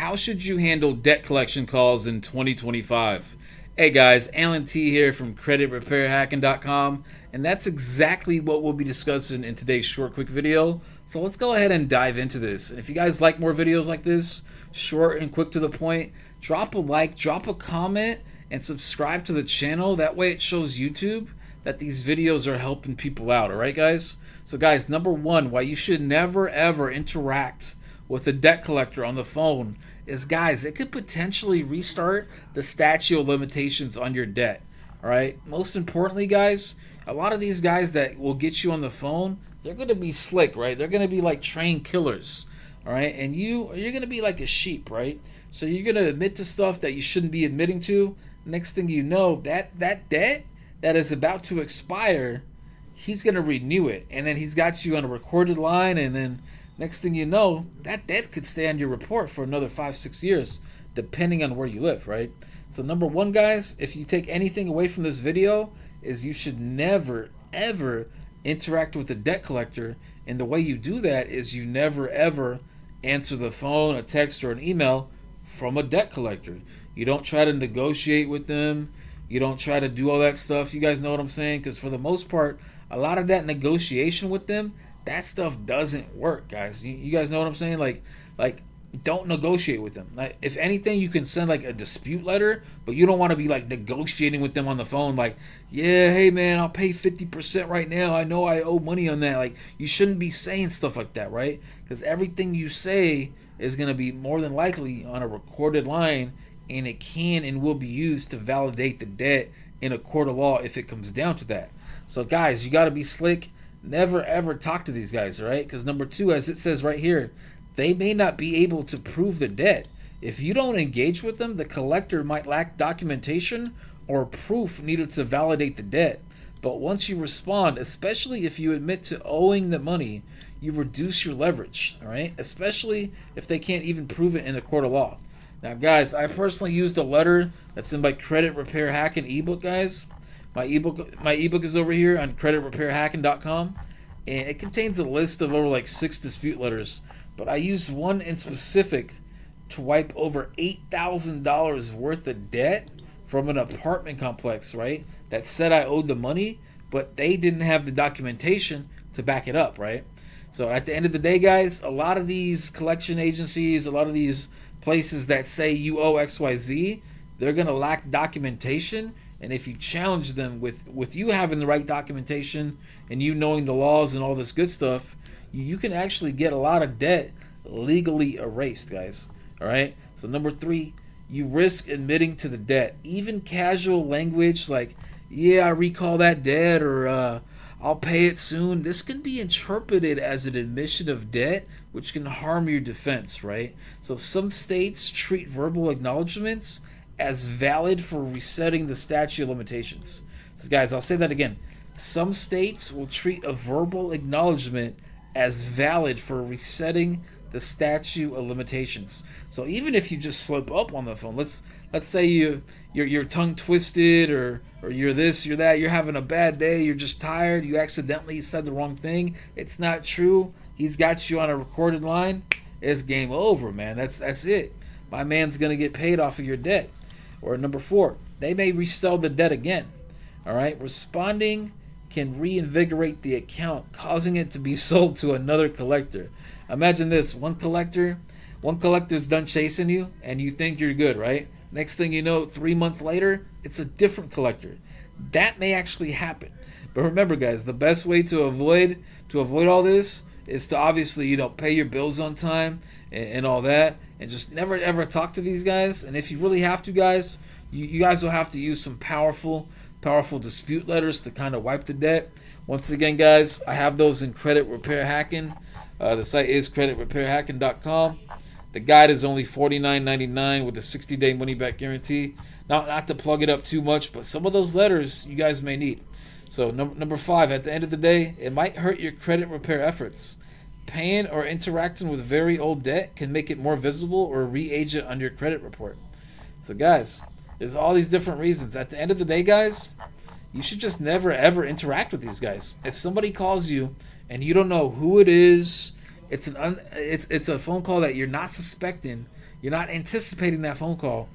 how should you handle debt collection calls in 2025? Hey guys, Alan T here from creditrepairhacking.com, and that's exactly what we'll be discussing in today's short, quick video. So let's go ahead and dive into this. If you guys like more videos like this, short and quick to the point, drop a like, drop a comment, and subscribe to the channel. That way it shows YouTube that these videos are helping people out, alright guys? So guys, number one, why you should never ever interact with a debt collector on the phone is, guys, it could potentially restart the statute of limitations on your debt. All right. Most importantly, guys, a lot of these guys that will get you on the phone, they're going to be slick, right? They're going to be like trained killers. All right. And you're going to be like a sheep, right? So you're going to admit to stuff that you shouldn't be admitting to. Next thing you know, that debt that is about to expire, he's going to renew it. And then he's got you on a recorded line, and then next thing you know, that debt could stay on your report for another 5-6 years, depending on where you live, right? So number one, guys, if you take anything away from this video, is you should never, ever interact with a debt collector. And the way you do that is you never, ever answer the phone, a text, or an email from a debt collector. You don't try to negotiate with them. You don't try to do all that stuff. You guys know what I'm saying? Because for the most part, a lot of that negotiation with them, that stuff doesn't work, guys. You guys know what I'm saying? Like, don't negotiate with them. Like, if anything, you can send like a dispute letter, but you don't want to be like negotiating with them on the phone. Like, yeah, hey man, I'll pay 50% right now. I know I owe money on that. Like, you shouldn't be saying stuff like that, right? Because everything you say is gonna be more than likely on a recorded line, and it can and will be used to validate the debt in a court of law if it comes down to that. So, guys, you got to be slick. Never ever talk to these guys, all right? Because number two, as it says right here, they may not be able to prove the debt. If you don't engage with them, the collector might lack documentation or proof needed to validate the debt. But once you respond, especially if you admit to owing the money, you reduce your leverage, all right? Especially if they can't even prove it in the court of law. Now, guys, I personally used a letter that's in my Credit Repair Hacking ebook, guys. My ebook is over here on creditrepairhacking.com, and it contains a list of over like 6 dispute letters. But I used one in specific to wipe over $8,000 worth of debt from an apartment complex, right? That said I owed the money, but they didn't have the documentation to back it up, right? So at the end of the day, guys, a lot of these collection agencies, a lot of these places that say you owe XYZ, they're going to lack documentation. And if you challenge them with you having the right documentation and you knowing the laws and all this good stuff, you can actually get a lot of debt legally erased, guys. All right? So number three, you risk admitting to the debt. Even casual language like, yeah, I recall that debt, or I'll pay it soon. This can be interpreted as an admission of debt, which can harm your defense, right? So some states treat verbal acknowledgments as valid for resetting the statute of limitations. So guys, I'll say that again. Some states will treat a verbal acknowledgement as valid for resetting the statute of limitations. So even if you just slip up on the phone, let's say you're tongue twisted, or you're this, you're that, you're having a bad day, you're just tired, you accidentally said the wrong thing, it's not true, he's got you on a recorded line, it's game over, man. That's it. My man's gonna get paid off of your debt. Or number four, they may resell the debt again. All right, responding can reinvigorate the account, causing it to be sold to another collector. Imagine this: one collector's done chasing you, and you think you're good, right? Next thing you know, 3 months later, it's a different collector. That may actually happen. But remember, guys, the best way to avoid all this is to obviously, pay your bills on time and all that, and just never ever talk to these guys. And if you really have to, guys, you guys will have to use some powerful dispute letters to kind of wipe the debt. Once again, guys, I have those in Credit Repair Hacking. The site is creditrepairhacking.com. The guide is only $49.99 with a 60-day money-back guarantee. Not to plug it up too much, but some of those letters you guys may need. So number five, at the end of the day, it might hurt your credit repair efforts. Paying or interacting with very old debt can make it more visible or re-age it on your credit report. So guys, there's all these different reasons. At the end of the day, guys, you should just never ever interact with these guys. If somebody calls you and you don't know who it is, it's a phone call that you're not suspecting, you're not anticipating that phone call.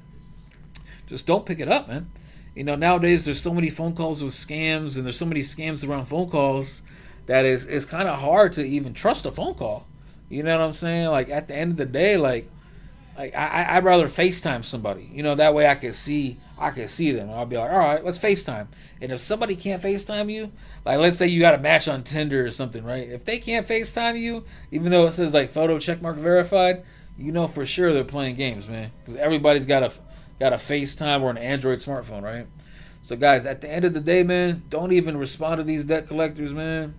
Just don't pick it up, man. Nowadays there's so many phone calls with scams, and there's so many scams around phone calls that it's kind of hard to even trust a phone call. You know what I'm saying? Like at the end of the day, like I'd rather FaceTime somebody. That way I can see them. I'll be like, all right, let's FaceTime. And if somebody can't FaceTime you, like let's say you got a match on Tinder or something, right? If they can't FaceTime you, even though it says like photo checkmark verified, for sure they're playing games, man. Because everybody's got a FaceTime or an Android smartphone, right? So guys, at the end of the day, man, don't even respond to these debt collectors, man.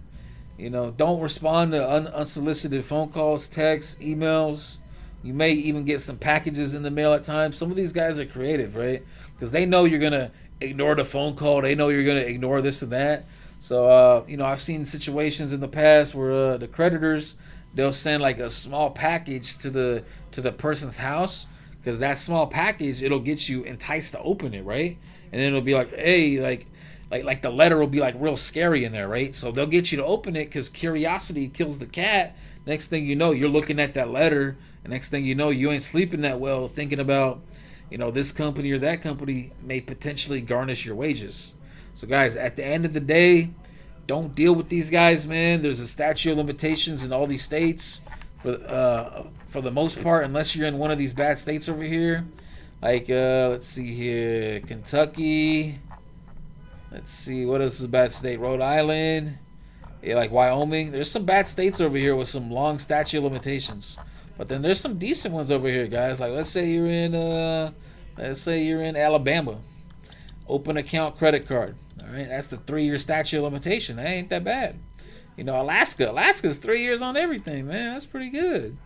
Don't respond to unsolicited phone calls, texts, emails. You may even get some packages in the mail at times. Some of these guys are creative, right? Because they know you're gonna ignore the phone call. They know you're gonna ignore this and that. So I've seen situations in the past where the creditors, they'll send like a small package to the person's house, because that small package, it'll get you enticed to open it, right? And then it'll be like, hey, like the letter will be like real scary in there, right? So they'll get you to open it because curiosity kills the cat. Next thing you know, you're looking at that letter, and next thing you know, you ain't sleeping that well, thinking about, this company or that company may potentially garnish your wages. So guys, at the end of the day, don't deal with these guys, man. There's a statute of limitations in all these states for the most part, unless you're in one of these bad states over here. Like, let's see here, Kentucky. Let's see, what else is a bad state? Rhode Island. Yeah, like Wyoming. There's some bad states over here with some long statute of limitations. But then there's some decent ones over here, guys. Like, let's say you're in Alabama. Open account credit card. All right, that's the 3-year statute of limitation. That ain't that bad. Alaska's 3 years on everything, man. That's pretty good.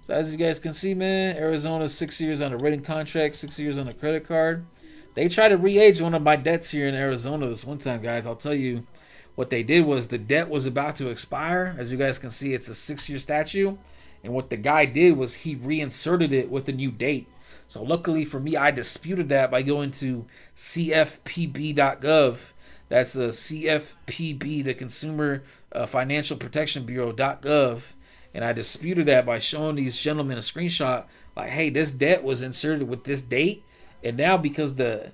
So as you guys can see, man, Arizona's 6 years on a written contract, 6 years on a credit card. They tried to re-age one of my debts here in Arizona this one time, guys. I'll tell you what they did was the debt was about to expire. As you guys can see, it's a 6-year statute. And what the guy did was he reinserted it with a new date. So luckily for me, I disputed that by going to CFPB.gov. That's a CFPB, the Consumer Financial Protection Bureau.gov. And I disputed that by showing these gentlemen a screenshot like, hey, this debt was inserted with this date. And now because the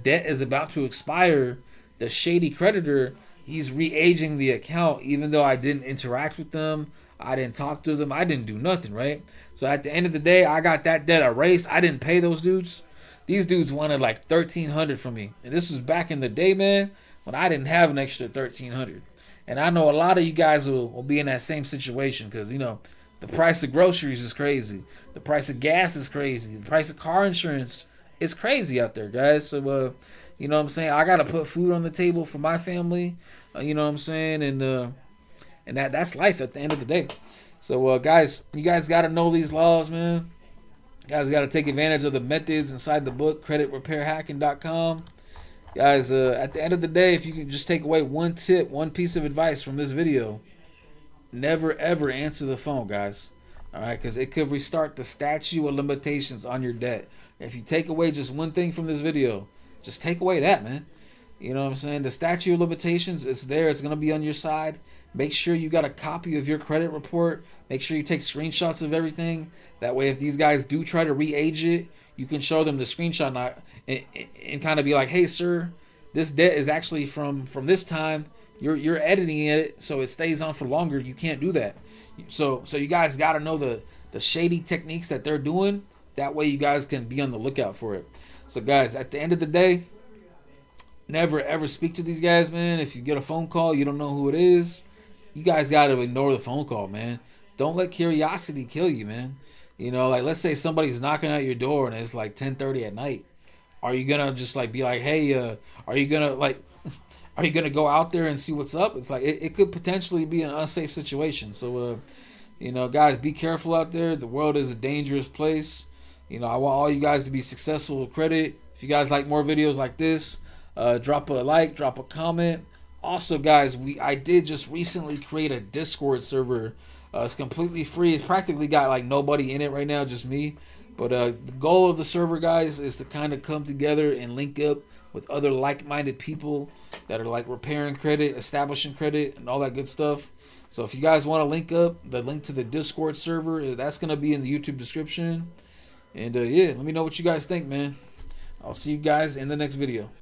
debt is about to expire, the shady creditor, he's re-aging the account even though I didn't interact with them. I didn't talk to them. I didn't do nothing, right? So at the end of the day, I got that debt erased. I didn't pay those dudes. These dudes wanted like $1,300 from me. And this was back in the day, man, when I didn't have an extra $1,300. And I know a lot of you guys will be in that same situation because, the price of groceries is crazy. The price of gas is crazy. The price of car insurance is crazy out there, guys. So, you know what I'm saying? I got to put food on the table for my family. You know what I'm saying? And that's life at the end of the day. So, guys, you guys got to know these laws, man. You guys got to take advantage of the methods inside the book, creditrepairhacking.com. Guys, at the end of the day, if you can just take away one tip, one piece of advice from this video, never, ever answer the phone, guys. All right, because it could restart the statute of limitations on your debt. If you take away just one thing from this video, just take away that, man. You know what I'm saying? The statute of limitations, it's there. It's going to be on your side. Make sure you got a copy of your credit report. Make sure you take screenshots of everything. That way, if these guys do try to re-age it, you can show them the screenshot and kind of be like, hey, sir, this debt is actually from this time. You're editing it so it stays on for longer. You can't do that. So you guys got to know the shady techniques that they're doing. That way you guys can be on the lookout for it. So, guys, at the end of the day, never, ever speak to these guys, man. If you get a phone call, you don't know who it is, you guys got to ignore the phone call, man. Don't let curiosity kill you, man. Like let's say somebody's knocking at your door and it's like 10:30 at night. Are you going to just like be like, hey, are you going to go out there and see what's up? It's like it could potentially be an unsafe situation. So, guys, be careful out there. The world is a dangerous place. I want all you guys to be successful with credit. If you guys like more videos like this, drop a like, drop a comment. Also, guys, I did just recently create a Discord server. It's completely free. It's practically got like nobody in it right now, just me. But the goal of the server, guys, is to kind of come together and link up with other like-minded people that are like repairing credit, establishing credit, and all that good stuff. So if you guys want to link up, the link to the Discord server, that's going to be in the YouTube description. And yeah, let me know what you guys think, man. I'll see you guys in the next video.